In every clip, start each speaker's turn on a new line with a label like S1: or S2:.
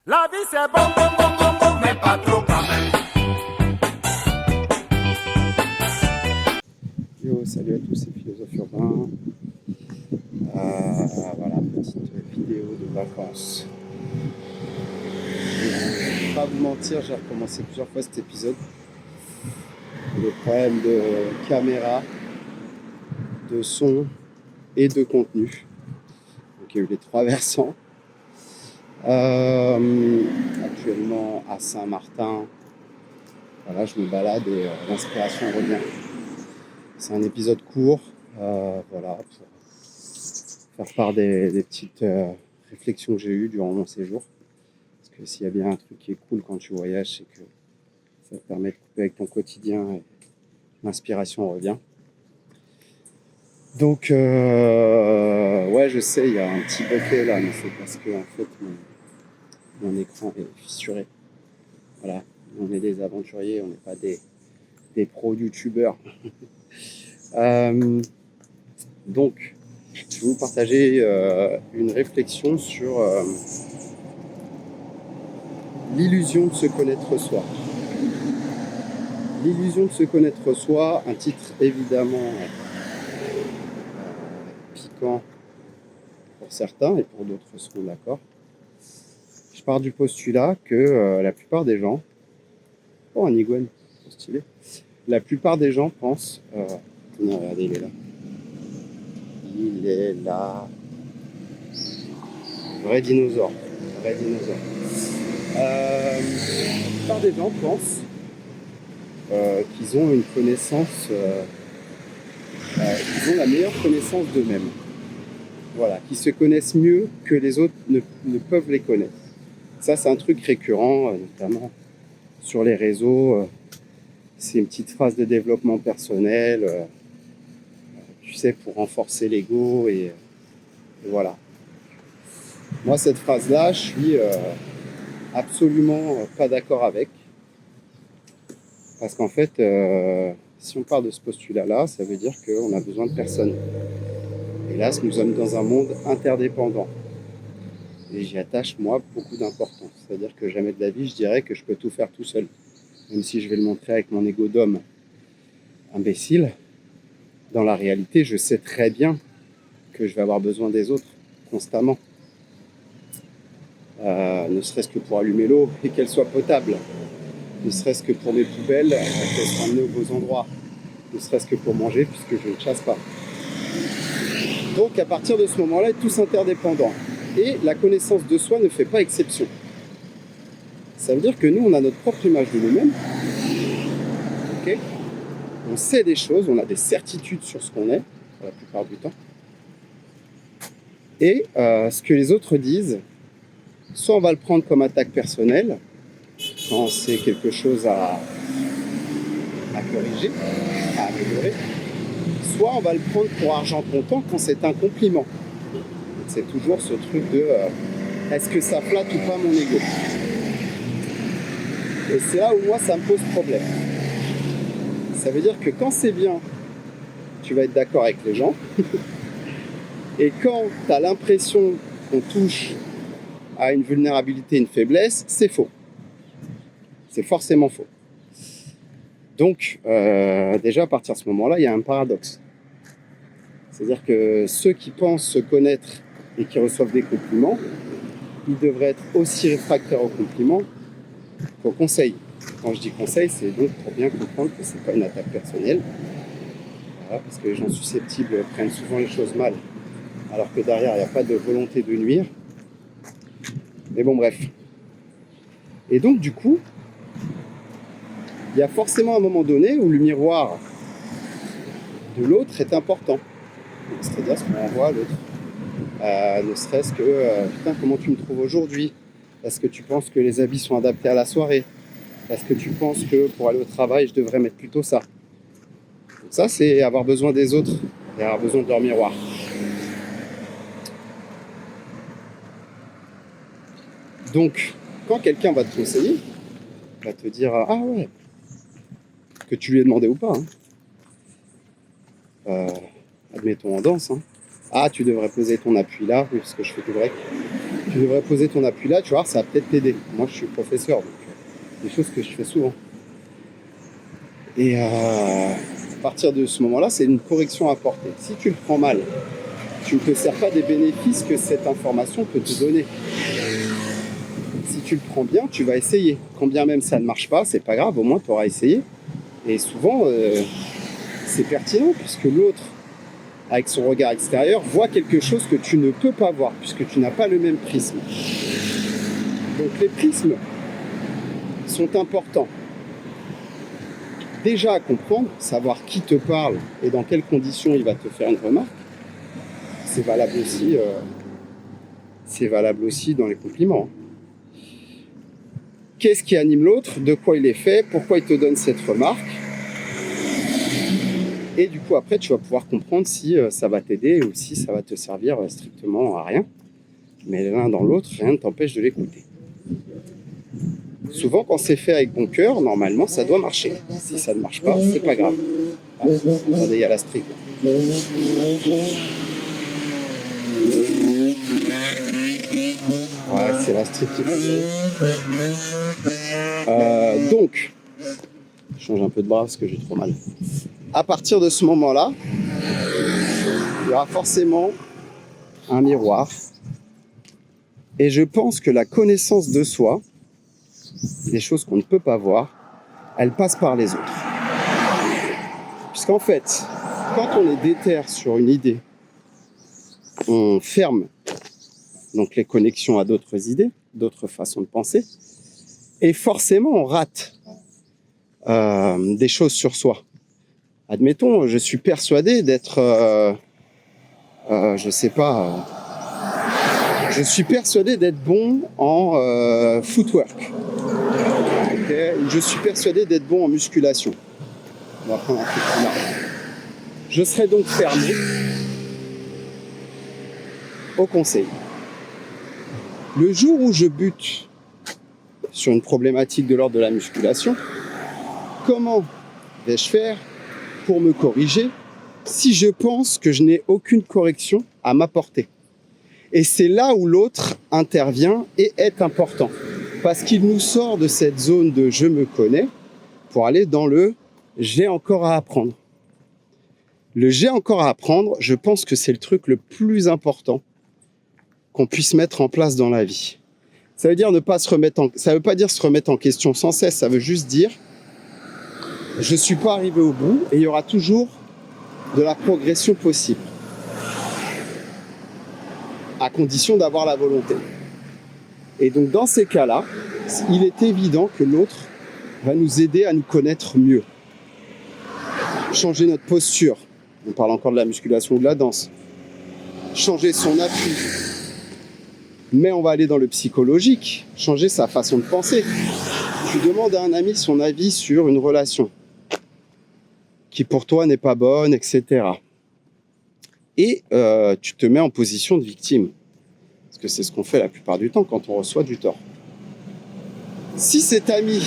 S1: La vie c'est bon, bon, bon, bon, bon, mais pas trop quand même.
S2: Yo, salut à tous, c'est Philosophe Urbain. Voilà, petite vidéo de vacances. Je vais pas vous mentir, j'ai recommencé plusieurs fois cet épisode. Le problème de caméra, de son et de contenu. Donc il y a eu les trois versants. Actuellement à Saint-Martin, voilà, je me balade et l'inspiration revient. C'est un épisode court, voilà, pour faire part des petites réflexions que j'ai eues durant mon séjour. Parce que s'il y a bien un truc qui est cool quand tu voyages, c'est que ça te permet de couper avec ton quotidien et l'inspiration revient. Donc, ouais, je sais, il y a un petit bokeh là, mais c'est parce que en fait, mon écran est fissuré. Voilà, on est des aventuriers, on n'est pas des pro-youtubeurs. Donc, je vais vous partager une réflexion sur l'illusion de se connaître soi. L'illusion de se connaître soi, un titre évidemment piquant pour certains et pour d'autres seront d'accord. Je pars du postulat que la plupart des gens, oh un iguane, trop stylé, la plupart des gens pensent, non regardez il est là, vrai dinosaure, La plupart des gens pensent qu'ils ont une connaissance, qu'ils ont la meilleure connaissance d'eux-mêmes. Voilà, qui se connaissent mieux que les autres ne peuvent les connaître. Ça, c'est un truc récurrent, notamment sur les réseaux. C'est une petite phrase de développement personnel, tu sais, pour renforcer l'ego et voilà. Moi, cette phrase-là, je suis absolument pas d'accord avec. Parce qu'en fait, si on part de ce postulat-là, ça veut dire qu'on a besoin de personne. Hélas, nous sommes dans un monde interdépendant. Et j'y attache, moi, beaucoup d'importance. C'est-à-dire que jamais de la vie, je dirais que je peux tout faire tout seul. Même si je vais le montrer avec mon ego d'homme imbécile, dans la réalité, je sais très bien que je vais avoir besoin des autres, constamment. Ne serait-ce que pour allumer l'eau et qu'elle soit potable. Ne serait-ce que pour mes poubelles, qu'elles soient amenées aux beaux endroits. Ne serait-ce que pour manger, puisque je ne chasse pas. Donc, à partir de ce moment-là, tous interdépendants. Et la connaissance de soi ne fait pas exception. Ça veut dire que nous, on a notre propre image de nous-mêmes. Okay, on sait des choses, on a des certitudes sur ce qu'on est, pour la plupart du temps. Et ce que les autres disent, soit on va le prendre comme attaque personnelle, quand c'est quelque chose à corriger, à améliorer, soit on va le prendre pour argent comptant quand c'est un compliment. C'est toujours ce truc de est-ce que ça flatte ou pas mon ego? Et c'est là où moi ça me pose problème. Ça veut dire que quand c'est bien, tu vas être d'accord avec les gens. Et quand tu as l'impression qu'on touche à une vulnérabilité, une faiblesse, c'est faux. C'est forcément faux. Donc, déjà à partir de ce moment-là, il y a un paradoxe. C'est-à-dire que ceux qui pensent se connaître et qui reçoivent des compliments, ils devraient être aussi réfractaires aux compliments qu'aux conseils. Quand je dis conseil, c'est donc pour bien comprendre que c'est pas une attaque personnelle. Voilà, parce que les gens susceptibles prennent souvent les choses mal, alors que derrière, il n'y a pas de volonté de nuire. Mais bon, bref. Et donc, du coup, il y a forcément un moment donné où le miroir de l'autre est important. C'est-à-dire ce qu'on envoie à l'autre. Ne serait-ce que, putain, comment tu me trouves aujourd'hui? Est-ce que tu penses que les habits sont adaptés à la soirée? Est-ce que tu penses que pour aller au travail, je devrais mettre plutôt ça? Donc ça, c'est avoir besoin des autres et avoir besoin de leur miroir. Donc, quand quelqu'un va te conseiller, va te dire « Ah ouais », que tu lui aies demandé ou pas, admettons en danse, ah, tu devrais poser ton appui là, oui, parce que je fais tout break. Tu devrais poser ton appui là, tu vois, ça va peut-être t'aider. Moi, je suis professeur, donc des choses que je fais souvent. Et à partir de ce moment-là, c'est une correction à apporter. Si tu le prends mal, tu ne te sers pas des bénéfices que cette information peut te donner. Si tu le prends bien, tu vas essayer. Quand bien même ça ne marche pas, c'est pas grave, au moins tu auras essayé. Et souvent, c'est pertinent puisque l'autre, avec son regard extérieur, voit quelque chose que tu ne peux pas voir puisque tu n'as pas le même prisme. Donc les prismes sont importants. Déjà à comprendre, savoir qui te parle et dans quelles conditions il va te faire une remarque, c'est valable aussi dans les compliments. Qu'est-ce qui anime l'autre, de quoi il est fait, pourquoi il te donne cette remarque. Et du coup, après, tu vas pouvoir comprendre si ça va t'aider ou si ça va te servir strictement à rien. Mais l'un dans l'autre, rien ne t'empêche de l'écouter. Souvent, quand c'est fait avec bon cœur, normalement, ça doit marcher. Si ça ne marche pas, c'est pas grave. Ah, attendez, il y a la stricte. Ouais, c'est la stricte. Donc, je change un peu de bras parce que j'ai trop mal. À partir de ce moment-là, il y aura forcément un miroir. Et je pense que la connaissance de soi, des choses qu'on ne peut pas voir, elle passe par les autres. Puisqu'en fait, quand on est déter sur une idée, on ferme donc les connexions à d'autres idées, d'autres façons de penser, et forcément on rate des choses sur soi. Admettons, je suis persuadé d'être, je suis persuadé d'être bon en footwork. Okay, je suis persuadé d'être bon en musculation. On va prendre un truc plus large. Je serai donc fermé au conseil. Le jour où je bute sur une problématique de l'ordre de la musculation, comment vais-je faire pour me corriger si je pense que je n'ai aucune correction à m'apporter? Et c'est là où l'autre intervient et est important. Parce qu'il nous sort de cette zone de « je me connais » pour aller dans le « j'ai encore à apprendre ». Le « j'ai encore à apprendre », je pense que c'est le truc le plus important qu'on puisse mettre en place dans la vie. Ça veut dire ça veut pas dire se remettre en question sans cesse, ça veut juste dire je suis pas arrivé au bout et il y aura toujours de la progression possible. À condition d'avoir la volonté. Et donc dans ces cas-là, il est évident que l'autre va nous aider à nous connaître mieux. Changer notre posture, on parle encore de la musculation ou de la danse. Changer son appui. Mais on va aller dans le psychologique, changer sa façon de penser. Tu demandes à un ami son avis sur une relation qui pour toi n'est pas bonne, etc. Et tu te mets en position de victime. Parce que c'est ce qu'on fait la plupart du temps quand on reçoit du tort. Si cet ami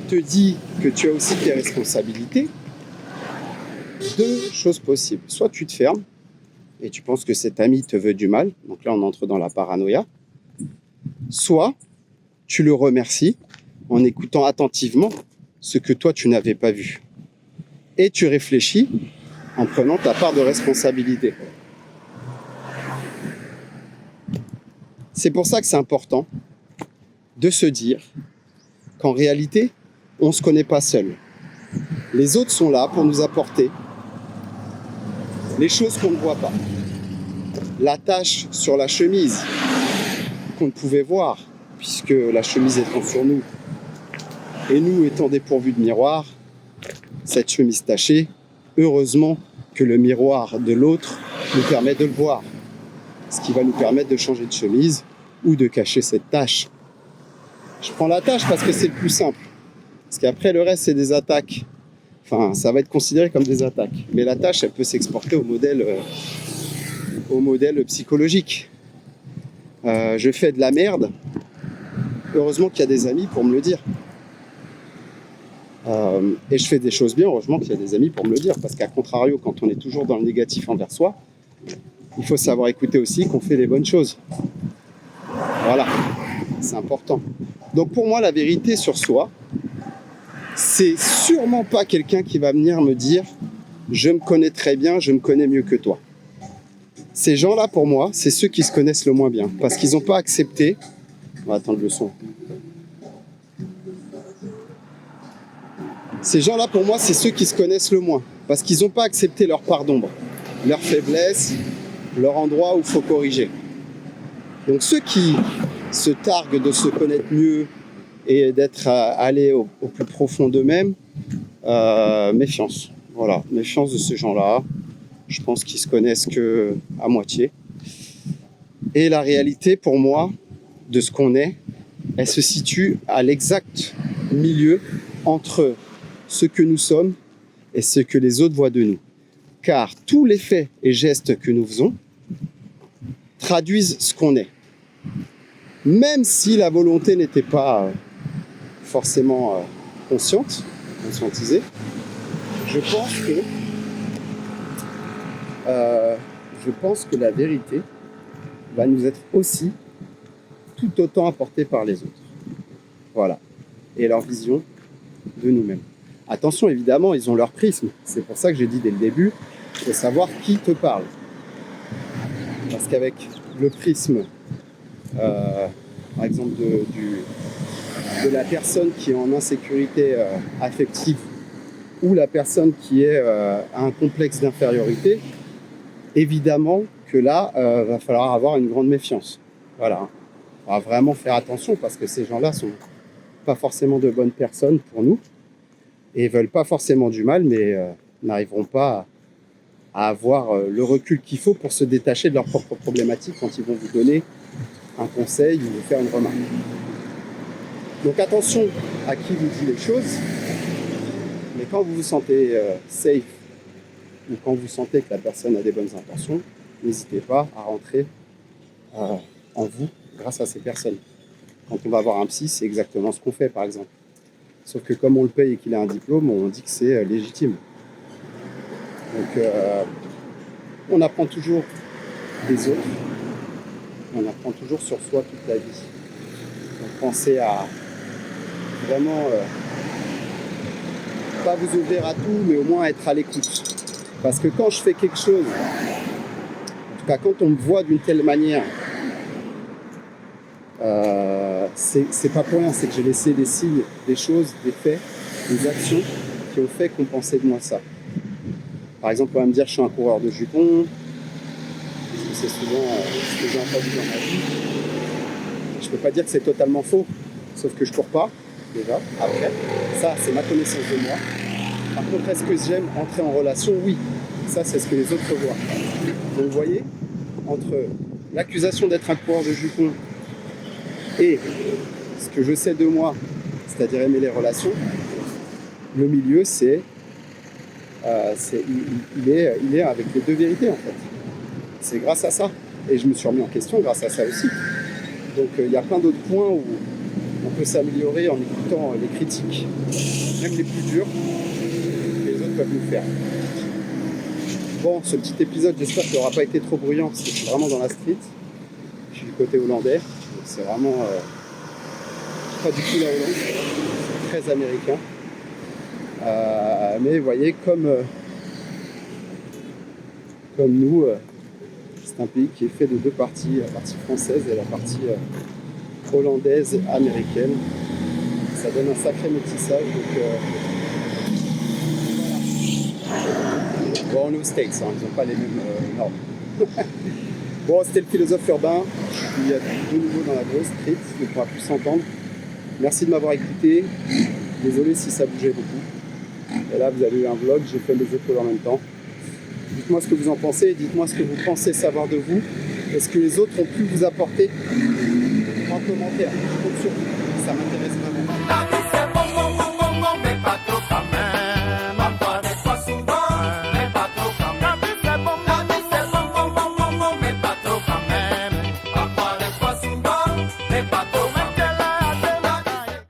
S2: te dit que tu as aussi tes responsabilités, deux choses possibles. Soit tu te fermes et tu penses que cet ami te veut du mal, donc là on entre dans la paranoïa. Soit tu le remercies en écoutant attentivement ce que toi tu n'avais pas vu. Et tu réfléchis en prenant ta part de responsabilité. C'est pour ça que c'est important de se dire qu'en réalité, on ne se connaît pas seul. Les autres sont là pour nous apporter les choses qu'on ne voit pas. La tache sur la chemise qu'on ne pouvait voir, puisque la chemise étant sur nous, et nous étant dépourvus de miroir, cette chemise tachée, heureusement que le miroir de l'autre nous permet de le voir. Ce qui va nous permettre de changer de chemise ou de cacher cette tache. Je prends la tache parce que c'est le plus simple. Parce qu'après, le reste, c'est des attaques. Enfin, ça va être considéré comme des attaques. Mais la tache, elle peut s'exporter au modèle psychologique. Je fais de la merde. Heureusement qu'il y a des amis pour me le dire. Et je fais des choses bien. Heureusement qu'il y a des amis pour me le dire. Parce qu'à contrario, quand on est toujours dans le négatif envers soi, il faut savoir écouter aussi qu'on fait les bonnes choses. Voilà, c'est important. Donc pour moi, la vérité sur soi, c'est sûrement pas quelqu'un qui va venir me dire « je me connais très bien, je me connais mieux que toi ». Ces gens-là, pour moi, c'est ceux qui se connaissent le moins bien, parce qu'ils n'ont pas accepté... On va attendre le son. Ces gens-là, pour moi, c'est ceux qui se connaissent le moins, parce qu'ils n'ont pas accepté leur part d'ombre, leur faiblesse, leur endroit où il faut corriger. Donc ceux qui se targuent de se connaître mieux et d'être allés au plus profond d'eux-mêmes, méfiance. Voilà, méfiance de ces gens-là. Je pense qu'ils se connaissent que à moitié. Et la réalité, pour moi, de ce qu'on est, elle se situe à l'exact milieu entre ce que nous sommes et ce que les autres voient de nous. Car tous les faits et gestes que nous faisons traduisent ce qu'on est. Même si la volonté n'était pas forcément conscientisée, je pense que la vérité va nous être aussi tout autant apportée par les autres. Voilà. Et leur vision de nous-mêmes. Attention, évidemment, ils ont leur prisme. C'est pour ça que j'ai dit dès le début, il faut savoir qui te parle. Parce qu'avec le prisme, par exemple, de la personne qui est en insécurité affective ou la personne qui a un complexe d'infériorité, évidemment que là, va falloir avoir une grande méfiance. Voilà. On va vraiment faire attention parce que ces gens-là sont pas forcément de bonnes personnes pour nous et veulent pas forcément du mal, mais n'arriveront pas à avoir le recul qu'il faut pour se détacher de leurs propres problématiques quand ils vont vous donner un conseil ou vous faire une remarque. Donc attention à qui vous dit les choses, mais quand vous vous sentez safe ou quand vous sentez que la personne a des bonnes intentions, n'hésitez pas à rentrer en vous grâce à ces personnes. Quand on va voir un psy, c'est exactement ce qu'on fait, par exemple. Sauf que comme on le paye et qu'il a un diplôme, on dit que c'est légitime. Donc, on apprend toujours des autres. On apprend toujours sur soi toute la vie. Donc, pensez à vraiment pas vous ouvrir à tout, mais au moins être à l'écoute. Parce que quand je fais quelque chose, en tout cas quand on me voit d'une telle manière, c'est pas pour rien, c'est que j'ai laissé des signes, des choses, des faits, des actions qui ont fait qu'on pensait de moi ça. Par exemple, on va me dire que je suis un coureur de jupons, parce que c'est souvent ce que j'ai entendu dans ma vie. Je peux pas dire que c'est totalement faux, sauf que je cours pas, déjà, après. Ça, c'est ma connaissance de moi. Par contre, est-ce que j'aime entrer en relation? Oui. Ça, c'est ce que les autres voient. Donc, vous voyez, entre l'accusation d'être un coureur de jupons et ce que je sais de moi, c'est-à-dire aimer les relations, le milieu, il est avec les deux vérités, en fait. C'est grâce à ça. Et je me suis remis en question grâce à ça aussi. Donc, il y a plein d'autres points où on peut s'améliorer en écoutant les critiques, même les plus dures, que les autres peuvent nous faire. Bon, ce petit épisode, j'espère qu'il n'aura pas été trop bruyant, parce que je suis vraiment dans la street. Je suis du côté hollandais, donc c'est vraiment pas du tout la Hollande, c'est très américain. Mais vous voyez, comme nous, c'est un pays qui est fait de deux parties, la partie française et la partie hollandaise, américaine. Ça donne un sacré métissage. Donc, bon, on est aux States, hein, ils n'ont pas les mêmes normes. Bon, c'était le philosophe urbain. Je suis de nouveau dans la grosse street, donc on va plus s'entendre. Merci de m'avoir écouté. Désolé si ça bougeait beaucoup. Et là, vous avez eu un vlog, j'ai fait mes épaules en même temps. Dites-moi ce que vous en pensez, dites-moi ce que vous pensez savoir de vous. Est-ce que les autres ont pu vous apporter en commentaire? Je compte sur vous, ça m'intéresse vraiment.
S1: La vie c'est bon, bon, bon, bon, bon, mais pas